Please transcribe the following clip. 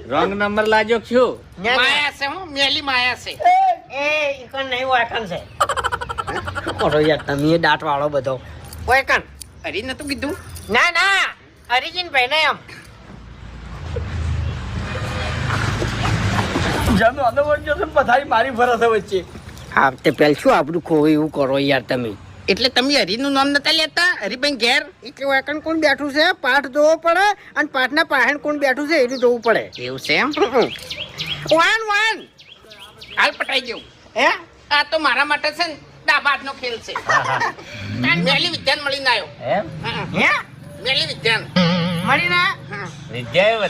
wrong number લાજો શું માયા છે હું મેલી માયા છે એ ઈકન નહીં વાકન છે કરો યાર તમે દાંત વાળો બધો વાકન હરી નતું કીધું ના ના હરિજીન ભાઈ ને એમ જાનો આનો વચ્ચે છે પથારી મારી ફરસ વચ્ચે હા તે પેલ શું આપણું ખોવું એવું કરો યાર તમે એટલે તમે હરીનું નામ નતા લેતા હરીભાઈ ઘેર એટલે વાકન કોણ બેઠું છે પાઠ જોવો પડે અને પાઠના પાહણ કોણ બેઠું છે એટલું જોવું પડે એવું છે એમ વાન વાન હાલ પટાઈ ગયું હે આ તો મારા માટે છે ને દાબાદનો ખેલ છે મેલી વિદ્યાન મળીને આવ્યો એમ હા, હે મેલી વિદ્યાન મળીને વિદ્યા